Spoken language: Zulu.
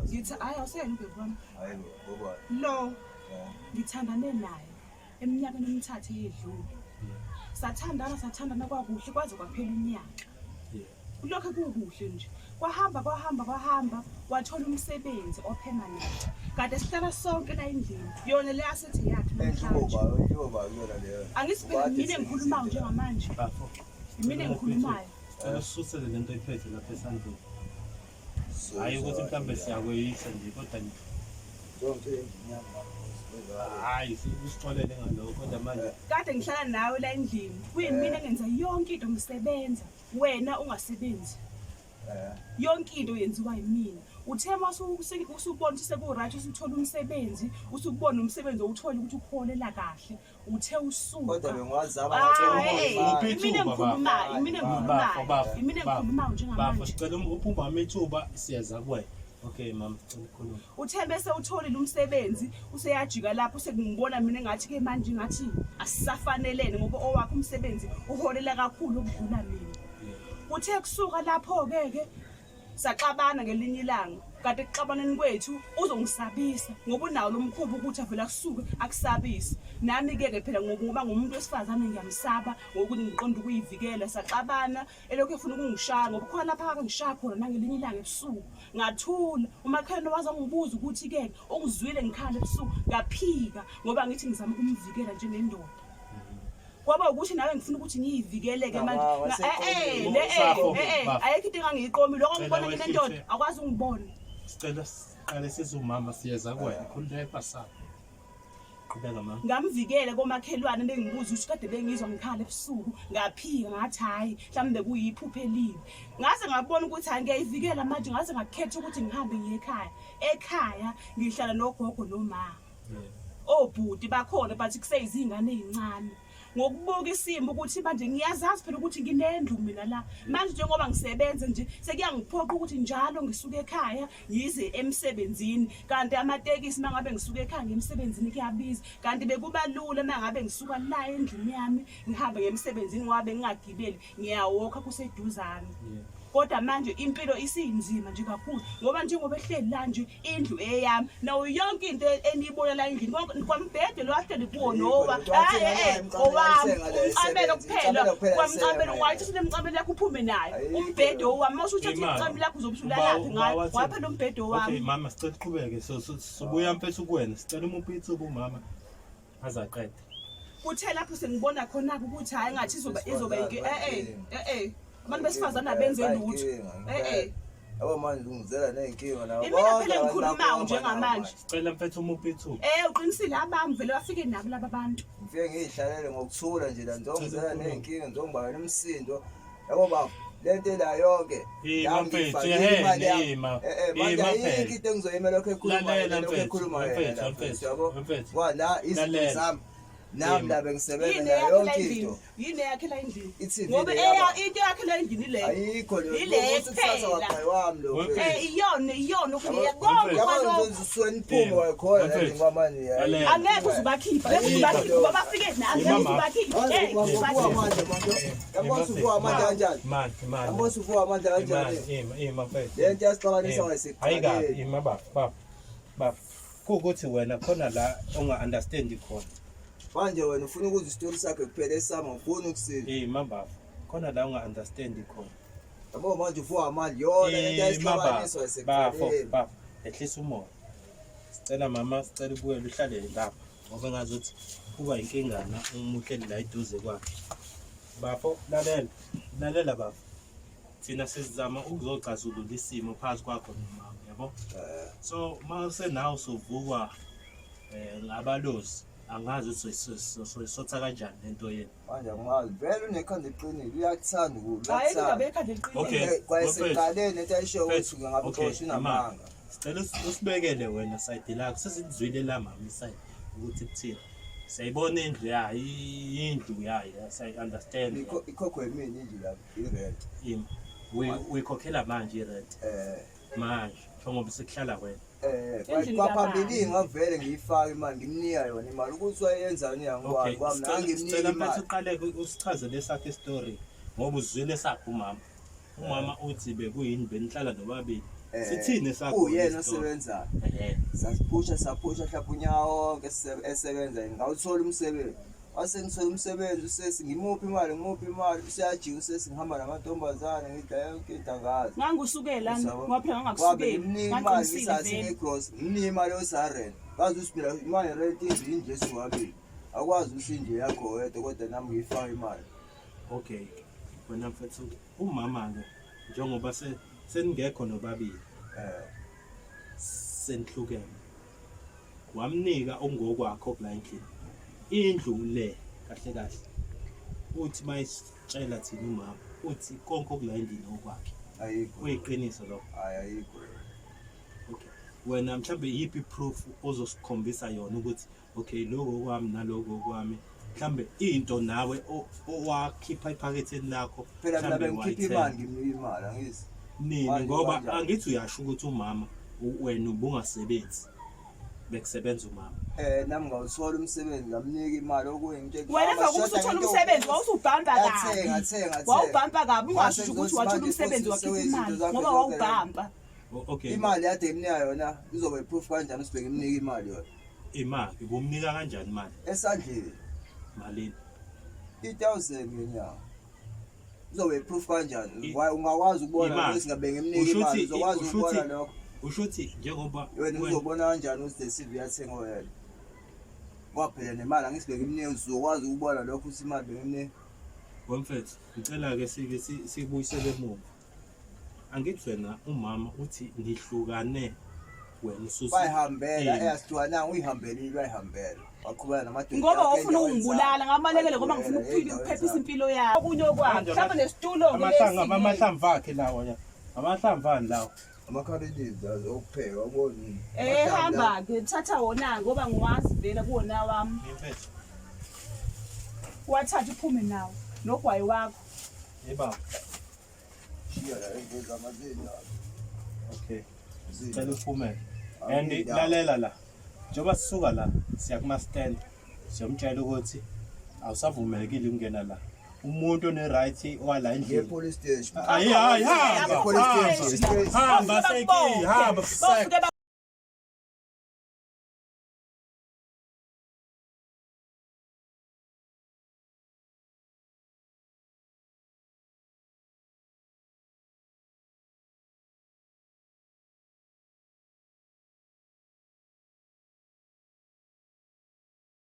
Ngithi hayi awuseni baby wami. Hayi ngoba Lo ngithandane naye eminyakeni emithathu eyedlule. Sathandana kwakuhle kwaze kwaphela iminyaka. Kulokho kukuhle nje. Kwahamba wathola umsebenzi opermanent. Kade sihlala sonke la endlini. Yona le asset yakhe namhlanje. Njoba kuyona leyo. Angisibheke mina engikhulumayo njengamanje. Mina engikhulumayo. Ususele lento iphethe lapha esandleni. Hayi ukuthi mhlambe siyakweyisa nje kodwa nje. Zonke enginyama. Hayi usixolele ngalokho kodwa manje Kade ngihlala nawe la endlini. Kuyimina engenza yonke into ngisebenza. Wena ungasebenzi. Yonke into yenziwa yimina. Uthema usubona ukuthi sekuright usuthola umsebenzi, usubona umsebenzi owuthola ukuthi ukholela kahle. Uthe usuka. Kodwa bengwazama Mina engikhulumayo njengamanje. bafo sicela uphumba amethuba siyaza kuwena. Okay mama sicela ukukhuluma. Uthe bese utholile umsebenzi, useyajika lapho sekungibona mina engathi ke manje ngathi asisafanelene ngoba owakho umsebenzi uholela kakhulu ukudlula mina. Uthe kusuka lapho ke saxabana ngelinye ilanga. Kade kuxabaneni kwethu uzongisabisa ngoba unawo lomkhuba ukuthi avela kusuke akusabise. Nami ke phela ngoba ngumuntu wesifazane ngiyamsaba ngokuthi ngiqonda ukuyivikela. Saxabana elokho efuna ukungishaya ngoba khona lapha akangishaya khona nangelinye ilanga ebusuku. Ngathula umakhona waza ngibuza ukuthi ke ungizwile ngikhala ebusuku ngaphika ngoba ngithi ngizama ukumvikela njengendoda. Kwaba ukuthi nawe ngifuna ukuthi ngiyivikeleke manje. Ayikho into engangiyiqomi lokho ngibona mina indoda akwazi ungibona. Sicela siqale sizumama siyeza kuwena khulula epasana. Qhubeka mama. Ngamvikele komakhelwane bengibuza ukuthi kade bengizwa ngikhala ebusuku ngaphika ngathi hayi mhlawumbe kuyiphupho elibi. Ngase ngabona ukuthi hayi ngiyayivikela manje ngase ngakhetha ukuthi ngihambe ngiye ekhaya. Ekhaya ngihlala nogogo nomama. Obhuti bakhona bathi kuseyizingane ezincane. Ngokubuka isimo ukuthi manje ngiyazazi phela ukuthi nginendlu mina la manje njengoba ngisebenza nje sekuyangiphopha ukuthi njalo ngisuke ekhaya yize emsebenzini kanti amatekisi mangabe ngisuka ekhaya ngemsebenzini kuyabiza kanti bekuba lula mangabe ngisuka la endlini yami ngihambe ngemsebenzini ngoba ngingagibeli ngiyawokha kuseduzane. Kodwa manje impilo isinzima nje kakhulu ngoba njengoba ehleli la nje indlu eyami nawo yonke into eniyibona la endlini kwambhede lo ahleli kuwo nowa umcamelo kuphela kwamcamelo wathi sinemcamelo yakho uphume nayo umbhede owami mawusuthi imcamelo yakho uzobusulalaphi ngayo waphela umbhede wami. Okay mama sicela uqhubeke sobuya mfethu kuwena sicela umuphi umama azaqeda. Kuthe lapho sengibona khona ukuthi hayi ngathi izoba abantu besifazana abenze lutho. Yabo manje ungizela nenkinga nawo. Mina phela ngikhulumayo njengamanje. Sicela mfethu umuphi Uqinisile abami vele bafike nabo laba bantu. Ngifike ngihlalele ngokuthula nje la ngizongizela nenkinga ngizongiba nomsindo. Yabo baba lento la yonke mfethu manje into engizoyimela lokho ekhuluma yabo. Wala izinto zami nami la bengisebenza nayo yonke into. Yini yakhe la endlini? Ngoba into yakhe la endlini le. Ayikho lo kusasa waqhayi wami lo. Iyona ukuya konke kwalo uzusweni iphumo wakhona la ngwamanje. Angeke uzubakhipha ngoba bafike nawe angeke uzubakhipha. Yabo sufuwa manje kanjani? Yabo sufuwa manje kanjani? Mfethu. Lento yasixabanisa ngayiseqala. Hayi baba. Kukuthi wena khona la unga understand khona. Manje wena ufuna ukuza isitori sakhe kuphela esama ufuna ukusiza. Mama khona la unga understand khona. Yabo manje ufuwa manje yona lento yasixabanisa ngayiseqala. Baba ehlisa umoya. Sicela mama sicela ubuye uhlale lapha ngoba ngazuthi kuba inkingana umuhleli la eduze kwakhe. Bafo lalela baba. Thina sizama ukuzogcazulula isimo phakathi kwakho nomama yabo. So mase nawe sovukwa ngabalozi angazi ukuthi sotha kanjani lento yena manje angazi vele unekhanda eqinile uyakuthanda hayi ngabe ekhanda eqinile kwayeseqaleni lento ayisho ukuthi ngabe uxoshwe namanga. Sicela usibekele wena side lakho sesizwile la mama iside ukuthi kuthini siyayibona indlu yayo indlu yayo I understand ikhokho yemini indlu lapho irent uyikhokhela manje irent manje ngoba sekuhlala wena kwaphambili ngavele ngiyifaka imali ngimnika yona imali ukuthi wayenzani yangwazi kwami nangimnika imali. Mfethu uqale usichazele sakhe story ngoba uzwile sakhe umama uthi bekuyini benihlala nobabili sithini sakho uyena osebenzayo saphusha mhlawumbe unyawo wonke esebenza ngawuthola umsebenzi wasengithola umsebenzi ngimuphi imali usiyajika ngihamba namantombazane ngidla yonke into angazi ngangusukela ngophela ngakusukeli ngisathi ngegross ngimnika imali yosaren bazi usiphila imali rent indlu esiwabili akwazi usinje yakho wedwa kodwa nami ngiyifaka imali. Okay, wena mfethu umama ke njengoba seningekho nobabili senihlukene wamnika ongokwakho blindly indlu le kahle uthi mayisitshela thina umama uthi konke okulayindini okwakhe ayikho kuyiqiniso lokho ayikho. Okay, wena mhlambe yipi proof ozosikhombisa yona ukuthi okay lokho kwami naloko kwami mhlambe into nawe owakhipha iphaketheni lakho phela mina bengikhipha imali ngimnika imali angizi nini ngoba angithi uyasho ukuthi umama wena ubungasebenzi bekusebenza umama nami ngawuthola umsebenzi ngamnika imali okuyinto wena ukuthi uthola umsebenzi wawusubhamba kabi wawubhamba kabi ungasho ukuthi wathola umsebenzi wakhipha imali ngoba wawubhamba. Okay, imali yade emnika yona izobe iproof kanjani usibheke imnika imali yona imali ubumnika kanjani imali esandleni malini 3000 ngenyanga izobe iproof kanjani ungakwazi ukubona ukuthi ngabe ngimnika imali uzokwazi ukubona lokho ushuthi njengoba wena uzobona kanjani ukuthi le CV yathenga wena kwaphela nemali angisibheke imnika uzokwazi ukubona lokho ukuthi imali bengimnika. Wemfethu ngicela ke sikubuyisele emuva angithi wena umama uthi nihlukane wena ususi bayihambela eyasihlukananga uyihambelile bayihambela waqhubeka namadodana ngoba wafuna ungibulala ngabalekele ngoba ngifuna ukuphephisa impilo yakho okunye okwakho mhlawumbe nesitulo amahlamvu akhe lawo amahlamvani lawo amakhalidini okupheka wabona hamba ke thatha wona ngoba ngiwazi vela kuwona wami mfethu wathatha uphume nawo nogwayi wakho yebaba shiya la engenza amazini. Okay, sicela uphume and lalela la njengoba sisuka la siya kuma stand siyomtshela ukuthi awusavumelekile ukungena la umuntu one right wala endlini police station hayi hamba seki hamba